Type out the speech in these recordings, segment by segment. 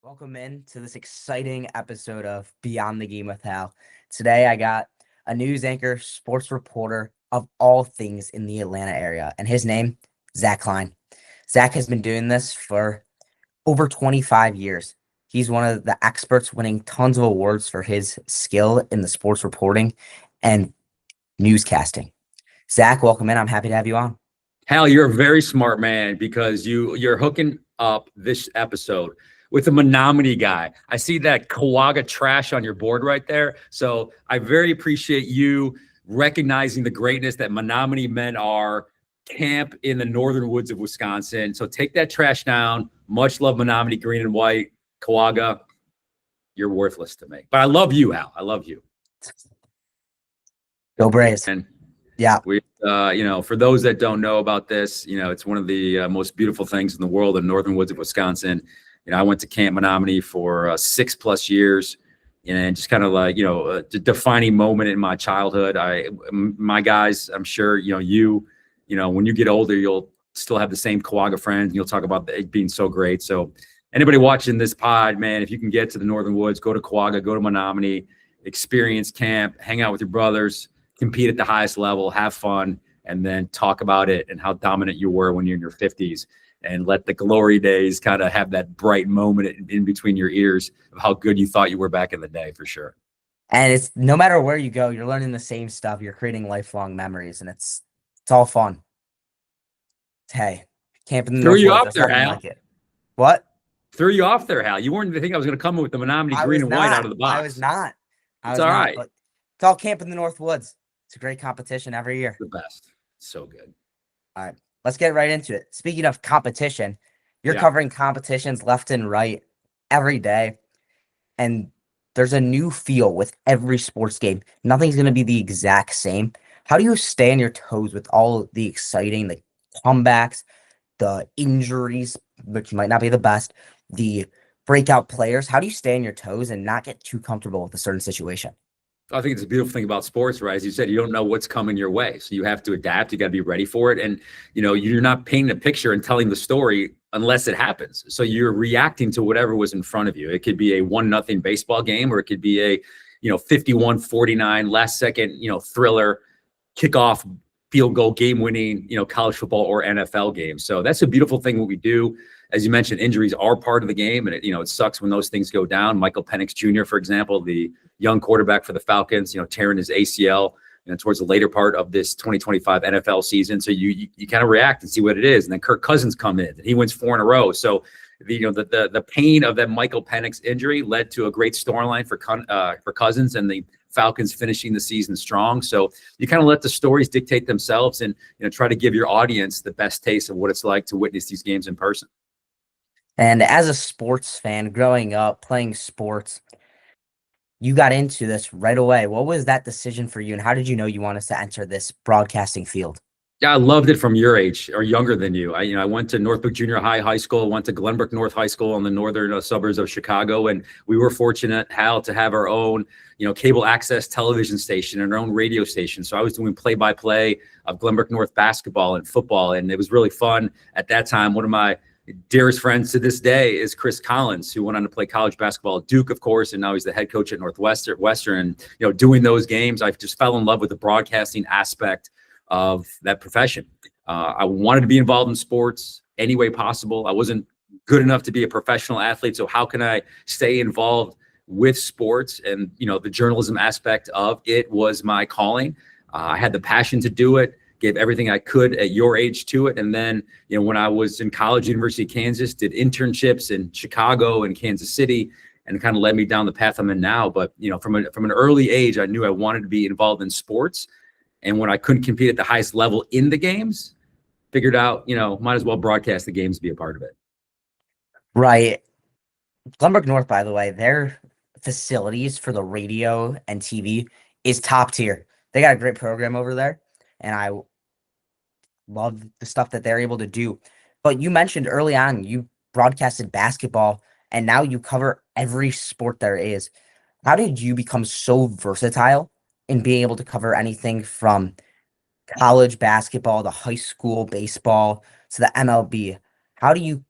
Welcome in to this exciting episode of Beyond the Game with Hal. Today I got a news anchor, sports reporter of all things in the Atlanta area, and his name, Zach Klein. Zach has been doing this for over 25 years. He's one of the experts winning tons of awards for his skill in the sports reporting and newscasting. Zach, welcome in. I'm happy to have you on. Hal, you're a very smart man because you're hooking up this episode with a Menominee guy. I see that Kawaga trash on your board right there. So I very appreciate you recognizing the greatness that Menominee men are. Camp in the northern woods of Wisconsin. So take that trash down. Much love, Menominee, green and white. Kawaga, you're worthless to me. But I love you, Hal. I love you. Go Braves. And yeah, we, for those that don't know about this, it's one of the most beautiful things in the world, the northern woods of Wisconsin. I went to Camp Menominee for 6+ years, and just kind of like, a defining moment in my childhood. My guys, I'm sure, when you get older, you'll still have the same Kawaga friends, and you'll talk about it being so great. So anybody watching this pod, man, if you can get to the northern woods, go to Kawaga, go to Menominee, experience camp, hang out with your brothers, compete at the highest level, have fun, and then talk about it and how dominant you were when you're in your 50s. And let the glory days kind of have that bright moment in between your ears of how good you thought you were back in the day, for sure. And it's no matter where you go, you're learning the same stuff. You're creating lifelong memories, and it's all fun. Hey, camping in the Threw you off there, Hal. Like it. What? Threw you off there, Hal. You weren't to think I was going to come with the Menominee green and white out of the box. I was not. It's all right. But it's all camp in the North Woods. It's a great competition every year. The best. So good. All right. Let's get right into it. Speaking of competition, you're covering competitions left and right every day. And there's a new feel with every sports game. Nothing's going to be the exact same. How do you stay on your toes with all the exciting, the comebacks, the injuries, which might not be the best, the breakout players? How do you stay on your toes and not get too comfortable with a certain situation? I think it's a beautiful thing about sports, right? As you said, you don't know what's coming your way. So you have to adapt. You got to be ready for it. And, you're not painting a picture and telling the story unless it happens. So you're reacting to whatever was in front of you. It could be a 1-0 baseball game, or it could be a, 51-49 last second, thriller, kickoff, field goal, game winning, college football or NFL game. So that's a beautiful thing what we do. As you mentioned, injuries are part of the game, and it sucks when those things go down. Michael Penix Jr., for example, the young quarterback for the Falcons, tearing his ACL, towards the later part of this 2025 NFL season. So you kind of react and see what it is. And then Kirk Cousins come in, and he wins 4 in a row. So the pain of that Michael Penix injury led to a great storyline for Cousins and the Falcons finishing the season strong. So you kind of let the stories dictate themselves, and try to give your audience the best taste of what it's like to witness these games in person. And as a sports fan, growing up, playing sports, you got into this right away. What was that decision for you, and how did you know you wanted to enter this broadcasting field? Yeah, I loved it from your age or younger than you. I went to Northbrook Junior High School, went to Glenbrook North High School in the northern suburbs of Chicago, and we were fortunate, Hal, to have our own, cable access television station and our own radio station. So I was doing play-by-play of Glenbrook North basketball and football, and it was really fun at that time. One of my dearest friends to this day is Chris Collins, who went on to play college basketball at Duke, of course, and now he's the head coach at Northwestern. And doing those games, I just fell in love with the broadcasting aspect of that profession. I wanted to be involved in sports any way possible. I wasn't good enough to be a professional athlete, so how can I stay involved with sports? And the journalism aspect of it was my calling. I had the passion to do it. Gave everything I could at your age to it. And then, when I was in college, University of Kansas, did internships in Chicago and Kansas City, and it kind of led me down the path I'm in now. But, from an early age, I knew I wanted to be involved in sports. And when I couldn't compete at the highest level in the games, figured out, might as well broadcast the games, be a part of it. Right. Glenbrook North, by the way, their facilities for the radio and TV is top tier. They got a great program over there, and I love the stuff that they're able to do. But you mentioned early on you broadcasted basketball, and now you cover every sport there is. How did you become so versatile in being able to cover anything from college basketball to high school baseball to the MLB? How do you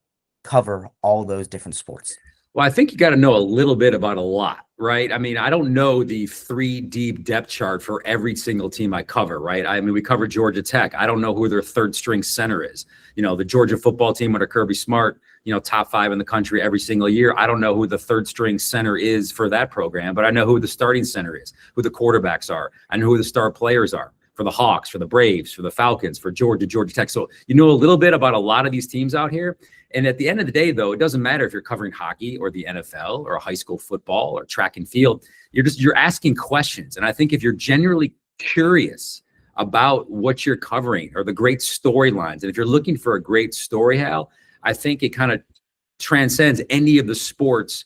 cover all those different sports? Well, I think you got to know a little bit about a lot, right? I mean, I don't know the three deep depth chart for every single team I cover, right? I mean, we cover Georgia Tech. I don't know who their third string center is. The Georgia football team under Kirby Smart, top 5 in the country every single year. I don't know who the third string center is for that program, but I know who the starting center is, who the quarterbacks are. I know who the star players are for the Hawks, for the Braves, for the Falcons, for Georgia Tech. So you know a little bit about a lot of these teams out here. And at the end of the day, though, it doesn't matter if you're covering hockey or the NFL or high school football or track and field. You're asking questions. And I think if you're genuinely curious about what you're covering or the great storylines, and if you're looking for a great story, Hal, I think it kind of transcends any of the sports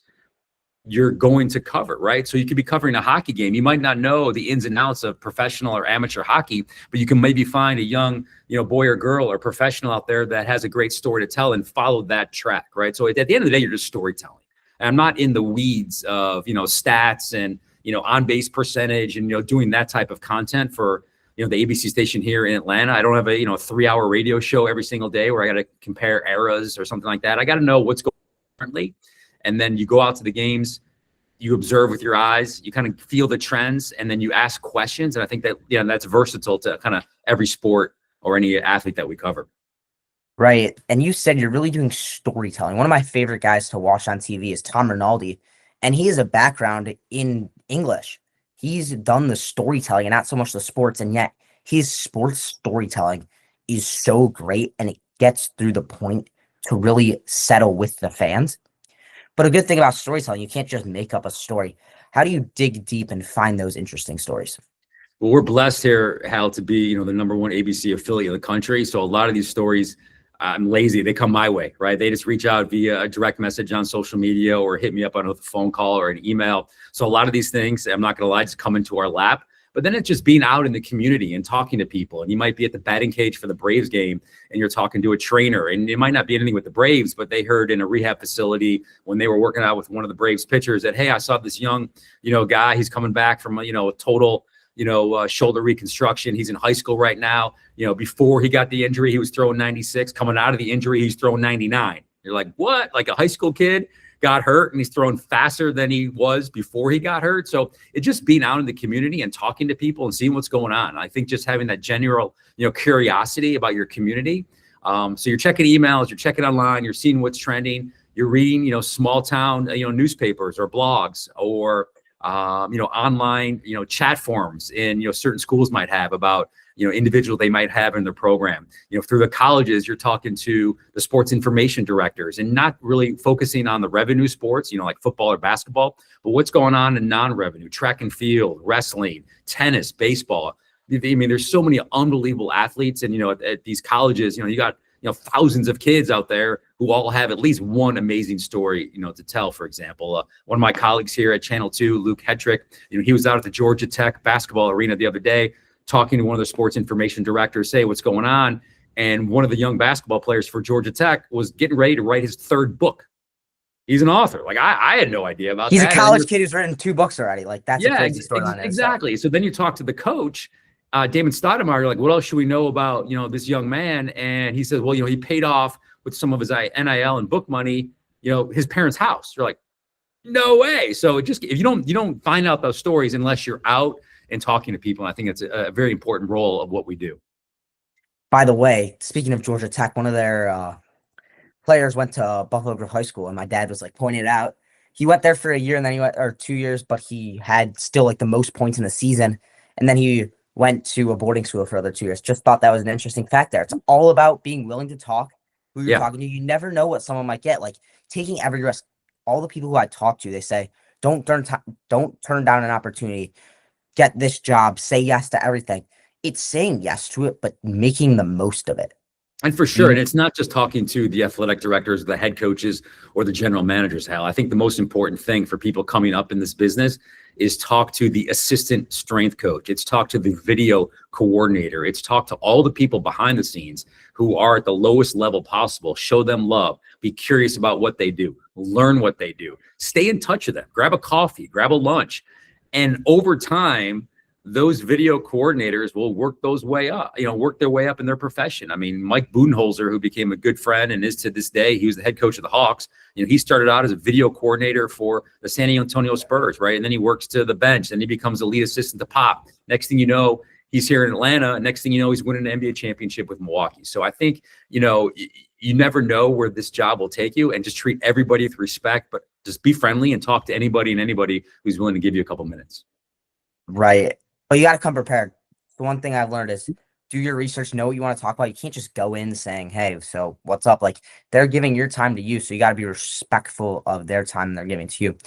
you're going to cover, right? So you could be covering a hockey game. You might not know the ins and outs of professional or amateur hockey, but you can maybe find a young, boy or girl or professional out there that has a great story to tell and follow that track, right? So at the end of the day, you're just storytelling. And I'm not in the weeds of, stats and, on base percentage and, doing that type of content for, the ABC station here in Atlanta. I don't have a, 3-hour radio show every single day where I got to compare eras or something like that. I got to know what's going on currently. And then you go out to the games, you observe with your eyes, you kind of feel the trends, and then you ask questions. And I think that, that's versatile to kind of every sport or any athlete that we cover. Right. And you said you're really doing storytelling. One of my favorite guys to watch on TV is Tom Rinaldi, and he has a background in English. He's done the storytelling and not so much the sports, and yet his sports storytelling is so great, and it gets through the point to really settle with the fans. But a good thing about storytelling, you can't just make up a story. How do you dig deep and find those interesting stories? Well, we're blessed here, Hal, to be, the number one ABC affiliate in the country. So a lot of these stories, I'm lazy. They come my way, right? They just reach out via a direct message on social media or hit me up on a phone call or an email. So a lot of these things, I'm not going to lie, just come into our lap. But then it's just being out in the community and talking to people. And you might be at the batting cage for the Braves game and you're talking to a trainer, and it might not be anything with the Braves, but they heard in a rehab facility when they were working out with one of the Braves pitchers that, hey, I saw this young, guy, he's coming back from, a total, shoulder reconstruction. He's in high school right now. Before he got the injury, he was throwing 96. Coming out of the injury, he's throwing 99. You're like, what? Like a high school kid got hurt and he's throwing faster than he was before he got hurt. So it's just being out in the community and talking to people and seeing what's going on. I think just having that general, curiosity about your community. So you're checking emails, you're checking online, you're seeing what's trending, you're reading, small town, newspapers or blogs or, online, chat forums in, certain schools might have about, individual they might have in their program. Through the colleges, you're talking to the sports information directors and not really focusing on the revenue sports, like football or basketball, but what's going on in non-revenue, track and field, wrestling, tennis, baseball. I mean, there's so many unbelievable athletes, and at these colleges, you got thousands of kids out there who all have at least one amazing story, to tell. For example, one of my colleagues here at Channel 2, Luke Hetrick, he was out at the Georgia Tech basketball arena the other day talking to one of the sports information directors, say what's going on. And one of the young basketball players for Georgia Tech was getting ready to write his 3rd book. He's an author. Like I had no idea about He's that. He's a college kid who's written 2 books already. Like that's a crazy storyline. Exactly. So then you talk to the coach, Damon Stoudemire, like, what else should we know about, this young man? And he says, well, he paid off with some of his NIL and book money, his parents' house. You're like, no way. So if you don't find out those stories unless you're out and talking to people. And I think it's a very important role of what we do. By the way, speaking of Georgia Tech, one of their players went to Buffalo Grove High School, and my dad was like pointing it out. He went there for a year, and then he went, or 2 years, but he had still like the most points in the season. And then he went to a boarding school for other 2 years. Just thought that was an interesting fact there. It's all about being willing to talk who you're talking to. You never know what someone might get. Like taking every risk. All the people who I talk to, they say, don't turn down an opportunity. Get this job. Say yes to everything. It's saying yes to it, but making the most of it. And for sure. And it's not just talking to the athletic directors, the head coaches, or the general managers, Hal. I think the most important thing for people coming up in this business is talk to the assistant strength coach. It's talk to the video coordinator. It's talk to all the people behind the scenes who are at the lowest level possible. Show them love. Be curious about what they do. Learn what they do. Stay in touch with them. Grab a coffee. Grab a lunch. And over time, those video coordinators will work those way up, work their way up in their profession. I mean, Mike Budenholzer, who became a good friend and is to this day, he was the head coach of the Hawks. He started out as a video coordinator for the San Antonio Spurs, right? And then he works to the bench, and he becomes the lead assistant to Pop. Next thing you know, he's here in Atlanta. Next thing you know, he's winning an NBA championship with Milwaukee. So I think, you never know where this job will take you, and just treat everybody with respect, but just be friendly and talk to anybody and anybody who's willing to give you a couple minutes. Right. But you got to come prepared. The one thing I've learned is do your research, know what you want to talk about. You can't just go in saying, hey, so what's up? Like, they're giving your time to you, so you got to be respectful of their time they're giving to you.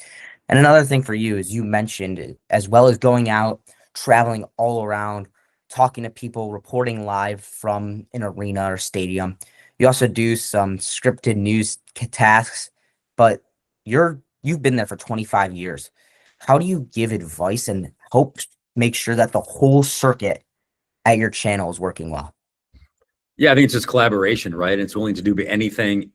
And another thing for you is you mentioned, as well as going out, traveling all around, talking to people, reporting live from an arena or stadium. You also do some scripted news tasks, but you've been there for 25 years. How do you give advice and make sure that the whole circuit at your channel is working well? Yeah, I think it's just collaboration, right? And it's willing to do anything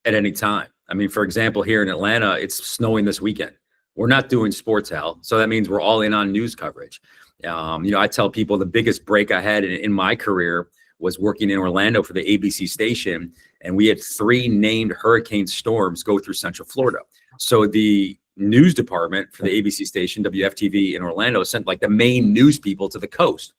at any time. I mean, for example, here in Atlanta, it's snowing this weekend. We're not doing sports, Hal. So that means we're all in on news coverage. I tell people the biggest break I had in my career was working in Orlando for the ABC station. And we had 3 named hurricane storms go through Central Florida. So the news department for the ABC station, WFTV in Orlando, sent like the main news people to the coast.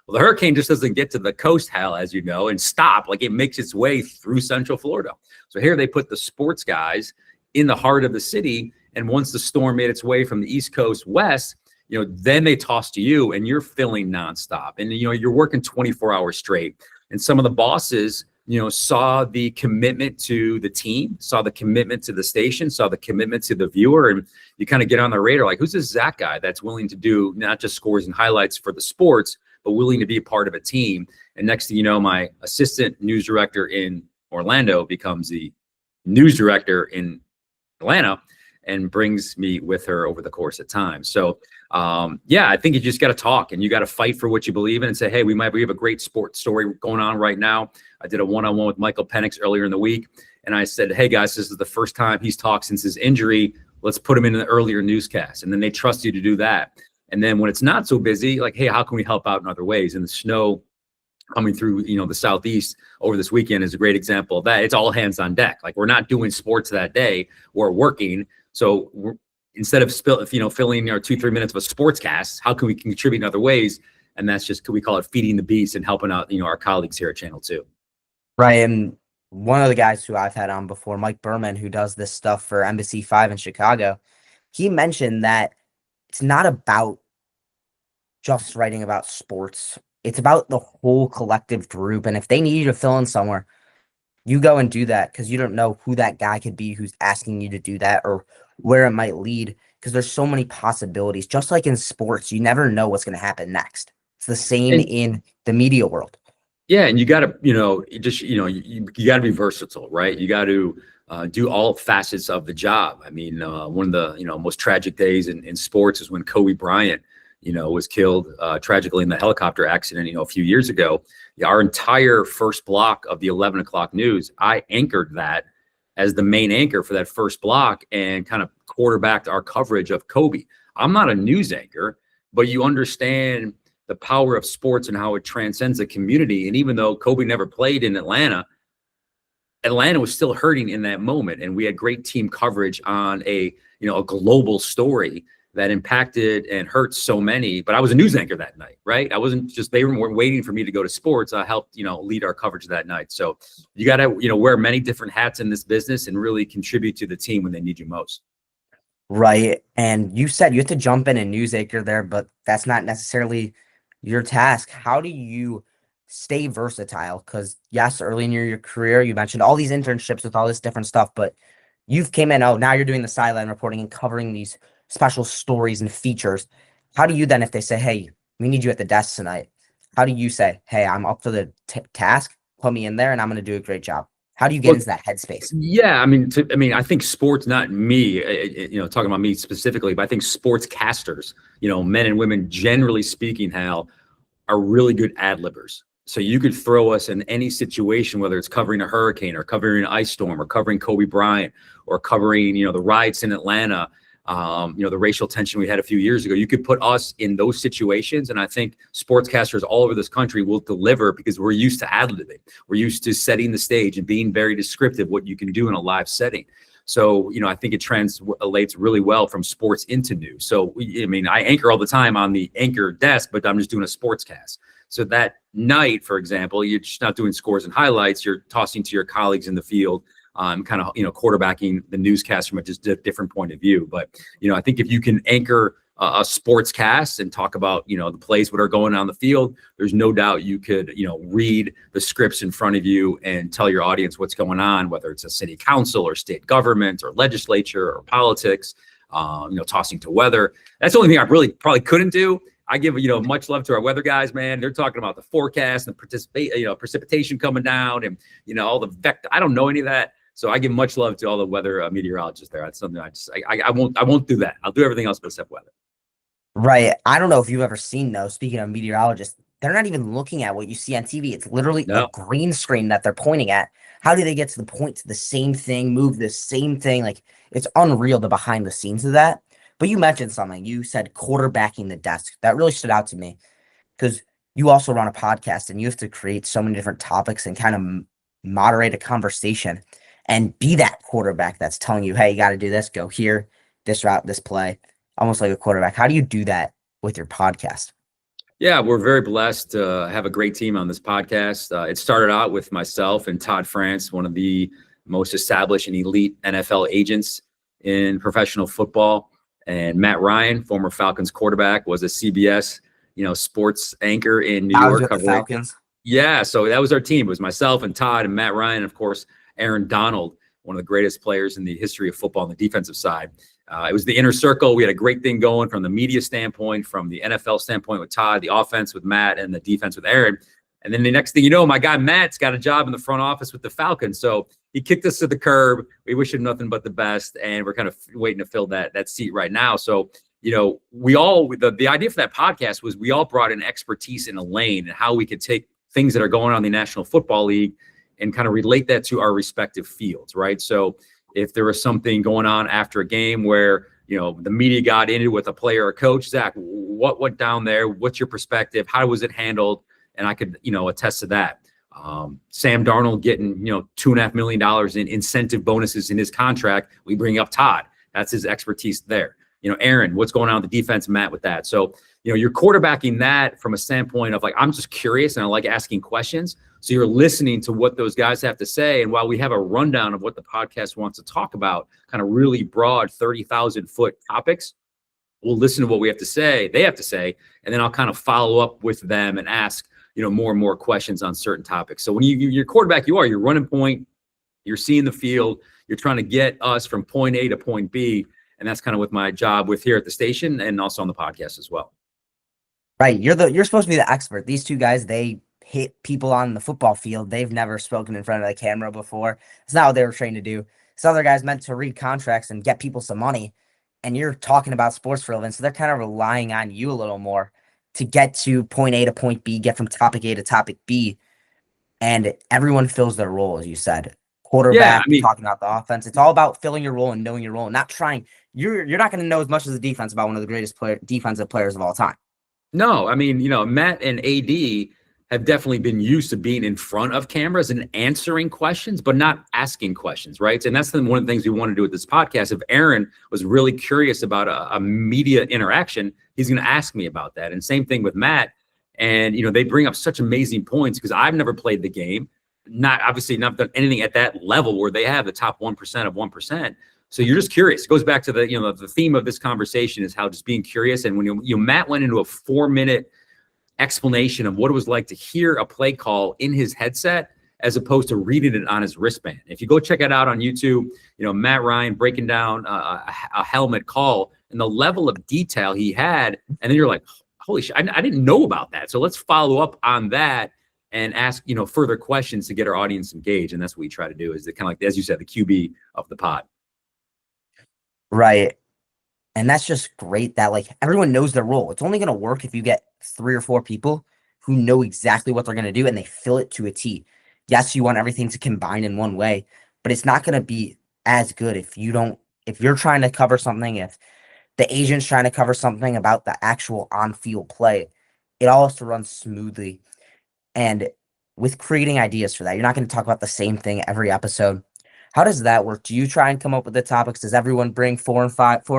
Well, the hurricane just doesn't get to the coast, Hal, as you know, and stop. Like, it makes its way through Central Florida. So here they put the sports guys in the heart of the city. And once the storm made its way from the East Coast west, then they toss to you, and you're filling nonstop. And, you're working 24 hours straight. And some of the bosses, saw the commitment to the team, saw the commitment to the station, saw the commitment to the viewer. And you kind of get on the radar, like, who's this Zach guy that's willing to do not just scores and highlights for the sports, but willing to be a part of a team. And next thing you know, my assistant news director in Orlando becomes the news director in Atlanta, and brings me with her over the course of time. So, I think you just got to talk, and you got to fight for what you believe in, and say, hey, we have a great sports story going on right now. I did a one-on-one with Michael Penix earlier in the week, and I said, hey guys, this is the first time he's talked since his injury. Let's put him in an earlier newscast. And then they trust you to do that. And then when it's not so busy, like, hey, how can we help out in other ways? And the snow coming through, the Southeast over this weekend is a great example of that. It's all hands on deck. Like, we're not doing sports that day, we're working. So instead of filling our 2-3 minutes of a sports cast, how can we contribute in other ways? And that's just, we call it feeding the beast and helping out, our colleagues here at Channel 2. Right. And one of the guys who I've had on before, Mike Berman, who does this stuff for Embassy 5 in Chicago, he mentioned that it's not about just writing about sports. It's about the whole collective group. And if they need you to fill in somewhere, you go and do that, because you don't know who that guy could be who's asking you to do that, or where it might lead, because there's so many possibilities. Just like in sports, you never know what's going to happen next. It's the same in the media world. Yeah, and you got to, you got to be versatile, right? You got to do all facets of the job. I mean, one of the most tragic days in sports is when Kobe Bryant, was killed tragically in the helicopter accident, a few years ago. Our entire first block of the 11 o'clock news, I anchored that as the main anchor for that first block and kind of quarterbacked our coverage of Kobe. I'm not a news anchor, but you understand the power of sports and how it transcends the community. And even though Kobe never played in Atlanta, Atlanta was still hurting in that moment. And we had great team coverage on a global story that impacted and hurt so many. But I was a news anchor that night, right? I wasn't just, they weren't waiting for me to go to sports. I helped, lead our coverage that night. So you got to, wear many different hats in this business and really contribute to the team when they need you most. Right. And you said you have to jump in and news anchor there, but that's not necessarily your task. How do you stay versatile? Because yes, early in your career, you mentioned all these internships with all this different stuff, but you've came in, now you're doing the sideline reporting and covering these special stories and features. How do you then, if they say, hey, we need you at the desk tonight, how do you say, hey, I'm up for the task, put me in there and I'm going to do a great job? How do you get into that headspace? Yeah, I think sports, not me, talking about me specifically, but I think sports casters, men and women, generally speaking, Hal, are really good ad-libbers. So you could throw us in any situation, whether it's covering a hurricane or covering an ice storm or covering Kobe Bryant or covering, the riots in Atlanta. The racial tension we had a few years ago. You could put us in those situations, and I think sportscasters all over this country will deliver because we're used to ad-libbing. We're used to setting the stage and being very descriptive what you can do in a live setting. So, I think it translates really well from sports into news. So, I anchor all the time on the anchor desk, but I'm just doing a sports cast. So that night, for example, you're just not doing scores and highlights. You're tossing to your colleagues in the field, kind of, quarterbacking the newscast from a just different point of view. But, I think if you can anchor a sports cast and talk about, the plays that are going on the field, there's no doubt you could, read the scripts in front of you and tell your audience what's going on, whether it's a city council or state government or legislature or politics, tossing to weather. That's the only thing I really probably couldn't do. I give, much love to our weather guys, man. They're talking about the forecast and precipitation coming down and, all the vector. I don't know any of that. So I give much love to all the weather meteorologists there. That's something I won't do that. I'll do everything else but except weather. Right. I don't know if you've ever seen, though, speaking of meteorologists, they're not even looking at what you see on TV. It's literally a green screen that they're pointing at. How do they get to the point to the same thing, move the same thing? Like, it's unreal, the behind the scenes of that. But you mentioned something. You said quarterbacking the desk. That really stood out to me because you also run a podcast and you have to create so many different topics and kind of moderate a conversation and be that quarterback that's telling you, hey, you got to do this, go here, this route, this play, almost like a quarterback. How do you do that with your podcast? Yeah, we're very blessed to have a great team on this podcast. It started out with myself and Todd France, one of the most established and elite NFL agents in professional football. And Matt Ryan, former Falcons quarterback, was a CBS, sports anchor in New York. The Falcons. Yeah, so that was our team. It was myself and Todd and Matt Ryan, and of course, Aaron Donald, one of the greatest players in the history of football on the defensive side. It was the inner circle. We had a great thing going from the media standpoint, from the NFL standpoint with Todd, the offense with Matt, and the defense with Aaron. And then the next thing you know, my guy Matt's got a job in the front office with the Falcons. So he kicked us to the curb. We wish him nothing but the best, and we're kind of waiting to fill that seat right now. So, we all the idea for that podcast was we all brought in expertise in a lane and how we could take things that are going on in the National Football League and kind of relate that to our respective fields, right? So if there was something going on after a game where, the media got into it with a player or coach, Zach, what went down there? What's your perspective? How was it handled? And I could, attest to that. Sam Darnold getting, $2.5 million in incentive bonuses in his contract. We bring up Todd. That's his expertise there. Aaron, what's going on with the defense, Matt, with that. So, you're quarterbacking that from a standpoint of like, I'm just curious and I like asking questions. So you're listening to what those guys have to say. And while we have a rundown of what the podcast wants to talk about, kind of really broad 30,000 foot topics, we'll listen to what we have to say, they have to say, and then I'll kind of follow up with them and ask, more and more questions on certain topics. So when you're quarterback, you're running point, you're seeing the field, you're trying to get us from point A to point B. And that's kind of with my job with here at the station and also on the podcast as well. Right. You're supposed to be the expert. These two guys, they hit people on the football field. They've never spoken in front of the camera before. It's not what they were trained to do. This other guy's meant to read contracts and get people some money. And you're talking about sports for a living. So they're kind of relying on you a little more to get to point A to point B, get from topic A to topic B. And everyone fills their role, as you said. Quarterback, talking about the offense. It's all about filling your role and knowing your role and not trying. You're not going to know as much as the defense about one of the greatest defensive players of all time. No, Matt and AD have definitely been used to being in front of cameras and answering questions, but not asking questions, right? And that's one of the things we want to do with this podcast. If Aaron was really curious about a media interaction, he's going to ask me about that. And same thing with Matt. And, they bring up such amazing points because I've never played the game, not done anything at that level where they have the top 1% of 1%. So you're just curious. It goes back to the theme of this conversation is how just being curious. And when Matt went into a 4-minute explanation of what it was like to hear a play call in his headset as opposed to reading it on his wristband. If you go check it out on YouTube, Matt Ryan breaking down a helmet call and the level of detail he had, and then you're like, holy shit, I didn't know about that. So let's follow up on that and ask further questions to get our audience engaged. And that's what we try to do. Is kind of like, as you said, the QB of the pod. Right. And that's just great that everyone knows their role. It's only going to work if you get 3 or 4 people who know exactly what they're going to do and they fill it to a T. Yes, you want everything to combine in one way, but it's not going to be as good if you're trying to cover something. If the agent's trying to cover something about the actual on-field play. It all has to run smoothly. And with creating ideas for that, you're not going to talk about the same thing every episode. How does that work? Do you try and come up with the topics? Does everyone bring four or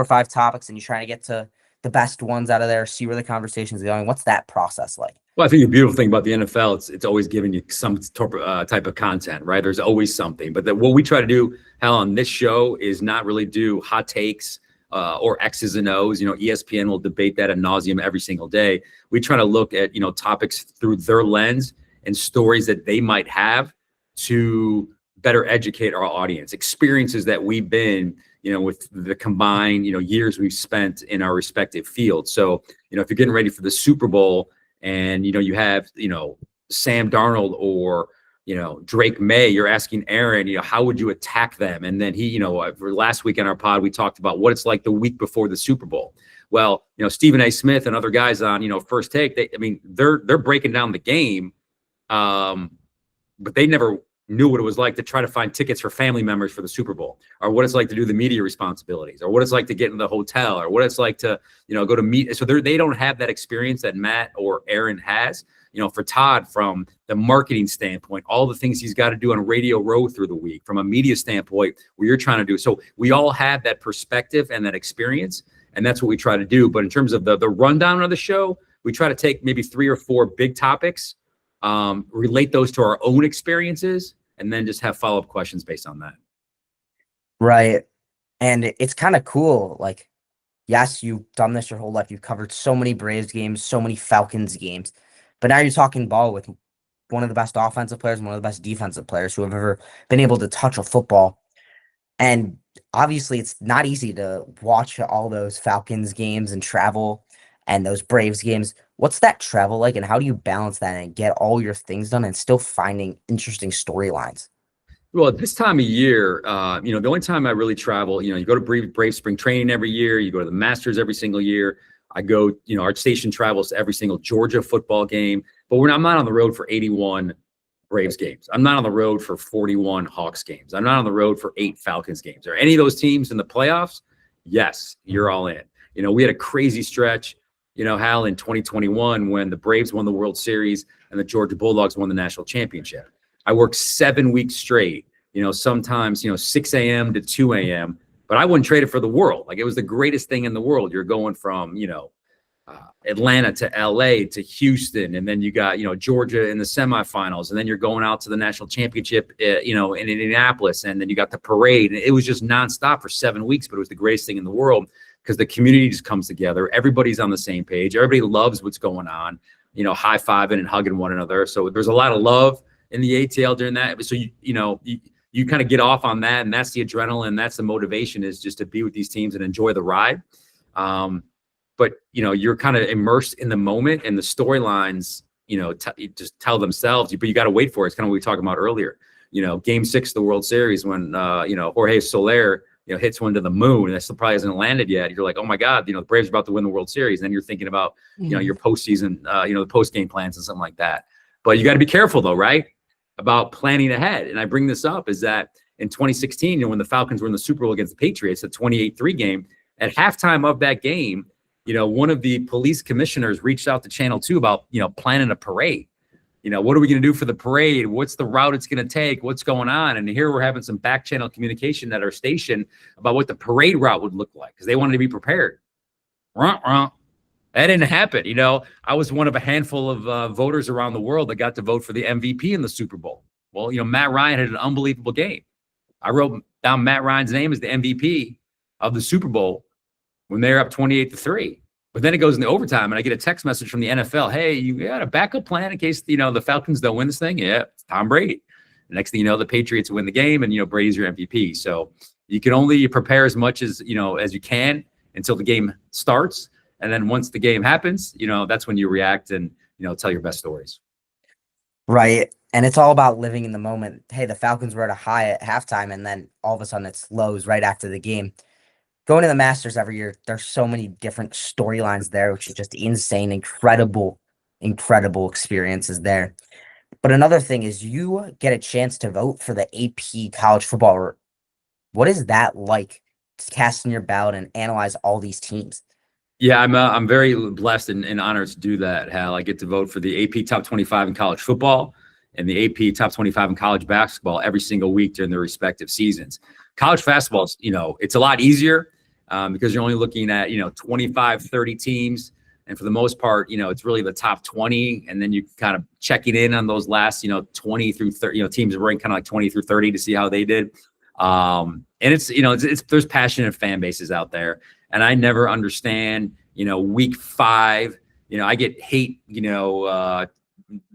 five topics and you try to get to the best ones out of there, see where the conversation's going? What's that process like? Well, I think the beautiful thing about the NFL, it's always giving you some type of content, right? There's always something. But what we try to do, Hal, on this show is not really do hot takes or X's and O's. You know, ESPN will debate that ad nauseum every single day. We try to look at, topics through their lens and stories that they might have to better educate our audience, experiences that we've been, with the combined, years we've spent in our respective fields. So, if you're getting ready for the Super Bowl and, you have, Sam Darnold or, Drake May, you're asking Aaron, how would you attack them? And then he, for last week on our pod, we talked about what it's like the week before the Super Bowl. Well, Stephen A. Smith and other guys on, First Take, they're breaking down the game. But they never knew what it was like to try to find tickets for family members for the Super Bowl, or what it's like to do the media responsibilities, or what it's like to get in the hotel, or what it's like to, go to meet. So they don't have that experience that Matt or Aaron has. For Todd, from the marketing standpoint, all the things he's got to do on Radio Row through the week, from a media standpoint, what you're trying to do. So we all have that perspective and that experience, and that's what we try to do. But in terms of the rundown of the show, we try to take maybe 3 or 4 big topics, relate those to our own experiences, and then just have follow-up questions based on that. Right. And it's kind of cool. Like, yes, you've done this your whole life. You've covered so many Braves games, so many Falcons games, but now you're talking ball with one of the best offensive players, one of the best defensive players who have ever been able to touch a football. And obviously it's not easy to watch all those Falcons games and travel and those Braves games. What's that travel like, and how do you balance that and get all your things done and still finding interesting storylines? Well, at this time of year, the only time I really travel, you go to Brave spring training every year, you go to the Masters every single year. I go, our station travels to every single Georgia football game, but I'm not on the road for 81 Braves games. I'm not on the road for 41 Hawks games. I'm not on the road for 8 Falcons games. Are any of those teams in the playoffs? Yes, you're all in. We had a crazy stretch, Hal, in 2021 when the Braves won the World Series and the Georgia Bulldogs won the national championship. I worked 7 weeks straight, sometimes, 6 a.m. to 2 a.m., but I wouldn't trade it for the world. Like, it was the greatest thing in the world. You're going from, Atlanta to LA to Houston. And then you got, Georgia in the semifinals. And then you're going out to the national championship, in Indianapolis. And then you got the parade. And it was just nonstop for 7 weeks, but it was the greatest thing in the world because the community just comes together. Everybody's on the same page. Everybody loves what's going on, high-fiving and hugging one another. So there's a lot of love in the ATL during that. So, you kind of get off on that, and that's the adrenaline. That's the motivation, is just to be with these teams and enjoy the ride. But, you're kind of immersed in the moment, and the storylines, just tell themselves, but you got to wait for it. It's kind of what we were talking about earlier. Game 6 of the World Series when, Jorge Soler, hits one to the moon, and that still probably hasn't landed yet. You're like, oh my God, the Braves are about to win the World Series. And then you're thinking about, your postseason, the post-game plans and something like that. But you got to be careful though, right? About planning ahead. And I bring this up is that in 2016, when the Falcons were in the Super Bowl against the Patriots, a 28-3 game, at halftime of that game, one of the police commissioners reached out to Channel 2 about, planning a parade. What are we going to do for the parade? What's the route it's going to take? What's going on? And here we're having some back channel communication at our station about what the parade route would look like because they wanted to be prepared. That didn't happen. I was one of a handful of voters around the world that got to vote for the MVP in the Super Bowl. Well, Matt Ryan had an unbelievable game. I wrote down Matt Ryan's name as the MVP of the Super Bowl when they're up 28-3. But then it goes into overtime, and I get a text message from the NFL. Hey, you got a backup plan in case, the Falcons don't win this thing? Yeah, it's Tom Brady. The next thing you know, the Patriots win the game, and, Brady's your MVP. So you can only prepare as much as you can until the game starts. And then once the game happens, that's when you react and, tell your best stories. Right. And it's all about living in the moment. Hey, the Falcons were at a high at halftime, and then all of a sudden it's lows right after the game. Going to the Masters every year, there's so many different storylines there, which is just insane, incredible experiences there. But another thing is you get a chance to vote for the AP college football. What is that like cast in your ballot and analyze all these teams? Yeah, I'm very blessed and honored to do that, Hal. I get to vote for the AP Top 25 in college football and the AP Top 25 in college basketball every single week during their respective seasons. College basketball, it's a lot easier because you're only looking at, 25, 30 teams. And for the most part, it's really the top 20. And then you kind of checking in on those last, 20 through 30, teams ranked kind of like 20 through 30 to see how they did. And it's there's passionate fan bases out there. And I never understand, week 5, I get hate,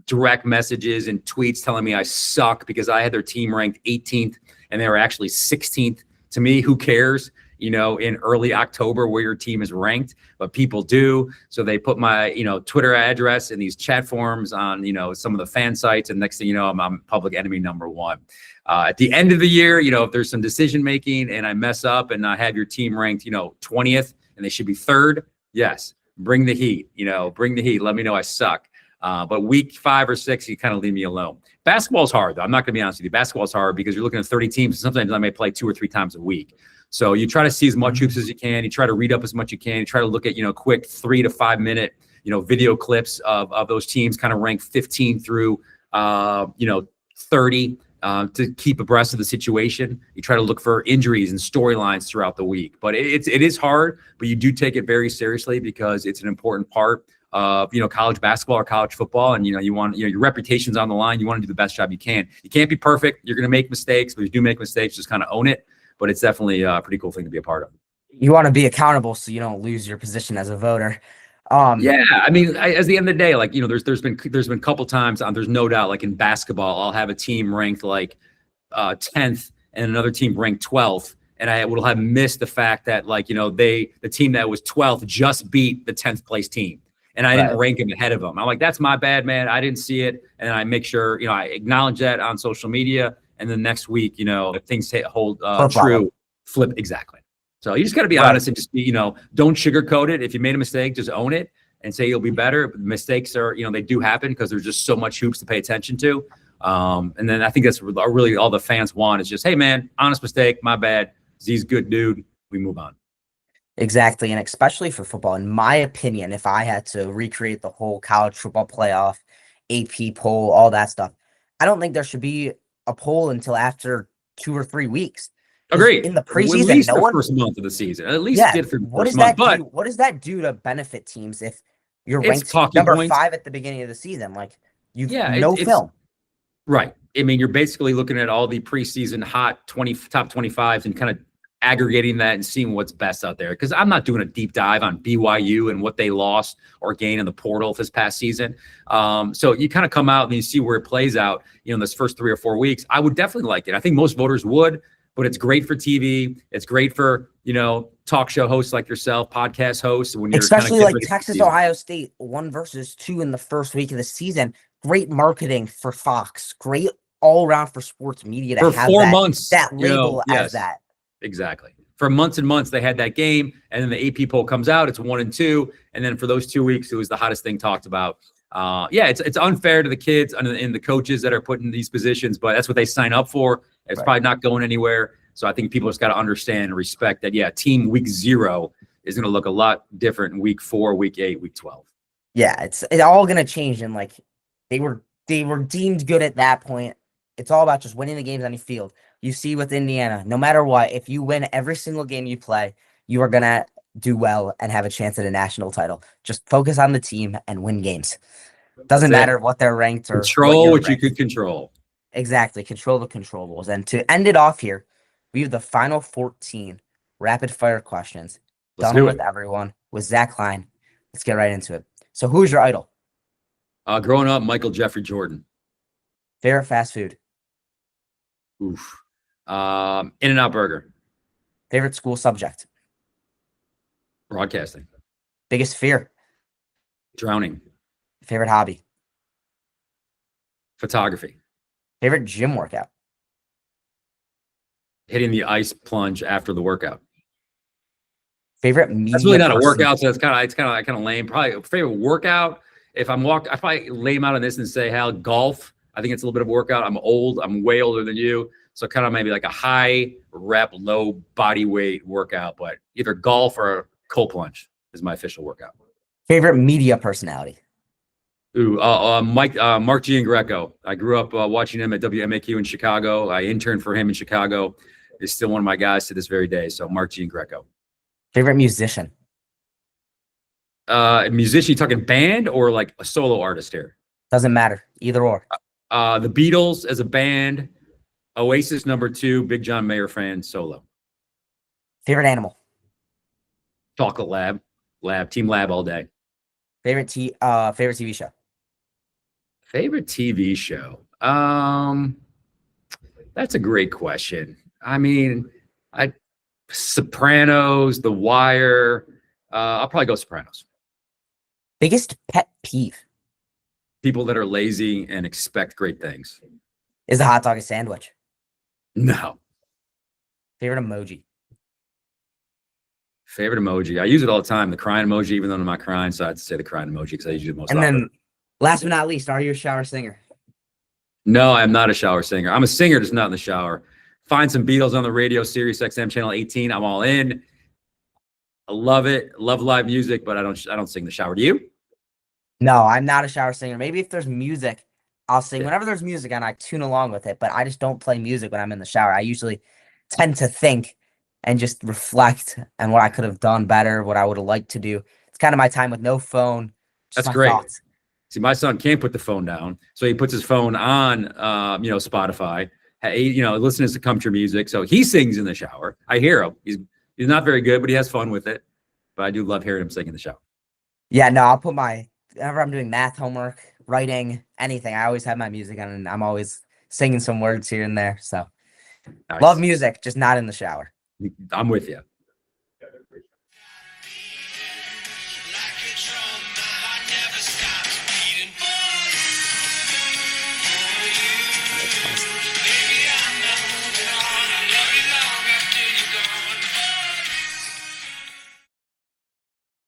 direct messages and tweets telling me I suck because I had their team ranked 18th and they were actually 16th. To me, who cares? In early October where your team is ranked, but people do. So they put my, Twitter address in these chat forums on, some of the fan sites. And next thing you know, I'm public enemy number 1. At the end of the year, if there's some decision making and I mess up and I have your team ranked, 20th and they should be 3rd. Yes. Bring the heat, bring the heat. Let me know I suck. But week 5 or 6, you kind of leave me alone. Basketball's hard though. I'm not gonna be honest with you. Basketball's hard because you're looking at 30 teams. And sometimes I may play 2 or 3 times a week. So you try to see as much hoops as you can. You try to read up as much as you can. You try to look at, quick 3 to 5 minute, video clips of those teams kind of ranked 15 through, 30 to keep abreast of the situation. You try to look for injuries and storylines throughout the week. But it is hard, but you do take it very seriously because it's an important part of, college basketball or college football. And, you want, your reputation's on the line. You want to do the best job you can. You can't be perfect. You're going to make mistakes, but if you do make mistakes, just kind of own it. But it's definitely a pretty cool thing to be a part of. You want to be accountable so you don't lose your position as a voter. Yeah, I mean, as the end of the day, like, there's been a couple times, there's no doubt, like in basketball, I'll have a team ranked like 10th and another team ranked 12th, and I will have missed the fact that, like, the team that was 12th just beat the 10th place team, and I didn't rank them ahead of them. I'm like, that's my bad, man. I didn't see it, and I make sure, I acknowledge that on social media. And then next week, if things hold true, flip. Exactly. So you just got to be honest and just be, don't sugarcoat it. If you made a mistake, just own it and say you'll be better. Mistakes are, they do happen because there's just so much hoops to pay attention to. And then I think that's really all the fans want is just, hey, man, honest mistake, my bad. Z's good dude. We move on. Exactly. And especially for football, in my opinion, if I had to recreate the whole college football playoff, AP poll, all that stuff, I don't think there should be a poll until after 2 or 3 weeks. Agreed. In the preseason, at least the first month of the season. At least get for the first month. But what does that do to benefit teams if you're ranked number 5 at the beginning of the season? Like no film. Right. I mean, you're basically looking at all the preseason hot top 25s and kind of aggregating that and seeing what's best out there. Because I'm not doing a deep dive on BYU and what they lost or gained in the portal this past season. So you kind of come out and you see where it plays out, in this first 3 or 4 weeks. I would definitely like it. I think most voters would, but it's great for TV. It's great for, talk show hosts like yourself, podcast hosts. When you're especially like Texas, Ohio State 1 versus 2 in the first week of the season. Great marketing for Fox. Great all around for sports media to for have 4 months, that label as that. Exactly. For months and months, they had that game, and then the AP poll comes out. It's 1 and 2, and then for those 2 weeks, it was the hottest thing talked about. It's unfair to the kids and the coaches that are put in these positions, but that's what they sign up for. It's probably not going anywhere. So I think people just got to understand and respect that. Team week 0 is going to look a lot different in week 4, week 8, week 12. Yeah, it's all going to change, and like they were deemed good at that point. It's all about just winning the games on your field. You see with Indiana, no matter what, if you win every single game you play, you are going to do well and have a chance at a national title. Just focus on the team and win games. Doesn't matter what they're ranked or control what you could control. Exactly. Control the controllables. And to end it off here, we have the final 14 rapid fire questions. Done with everyone with Zach Klein. Let's get right into it. So who's your idol? Growing up, Michael Jeffrey Jordan. Favorite fast food? Oof. In-N-Out Burger. Favorite school subject? Broadcasting. Biggest fear? Drowning. Favorite hobby? Photography. Favorite gym workout? Hitting the ice plunge after the workout. Favorite media? That's really not a workout, so it's kind of lame. Probably favorite workout. If I'm I probably lay him out on this and say, Hal, golf. I think it's a little bit of a workout. I'm old. I'm way older than you. So kind of maybe like a high rep, low body weight workout, but either golf or cold plunge is my official workout. Favorite media personality? Ooh, Mark Giangreco. I grew up watching him at WMAQ in Chicago. I interned for him in Chicago. He's still one of my guys to this very day. So Mark Giangreco. Favorite musician? Musician, you talking band or like a solo artist here? Doesn't matter. Either or. The Beatles as a band. Oasis #2. Big John Mayer fan. Solo. Favorite animal? Chocolate Lab. Team Lab all day. Favorite TV show? Favorite TV show? That's a great question. I mean, Sopranos, The Wire. I'll probably go Sopranos. Biggest pet peeve? People that are lazy and expect great things. Is the hot dog a sandwich? No. Favorite emoji? Favorite emoji. I use it all the time. The crying emoji, even though I'm not crying. So I have to say the crying emoji because I use it most often. And then last but not least, are you a shower singer? No, I'm not a shower singer. I'm a singer, just not in the shower. Find some Beatles on the radio, Sirius XM channel 18. I'm all in. I love it. Love live music, but I don't sing in the shower. Do you? No, I'm not a shower singer. Maybe if there's music, I'll sing. Whenever there's music on, I tune along with it, but I just don't play music when I'm in the shower. I usually tend to think and just reflect on what I could have done better, what I would have liked to do. It's kind of my time with no phone. Just That's my great. thoughts. See, my son can't put the phone down, so he puts his phone on, Spotify. Listens to country music, so he sings in the shower. I hear him. He's not very good, but he has fun with it. But I do love hearing him sing in the shower. Yeah, no, I'll put whenever I'm doing math homework, writing, anything, I always have my music on, and I'm always singing some words here and there. So Nice. love music, just not in the shower. I'm with you.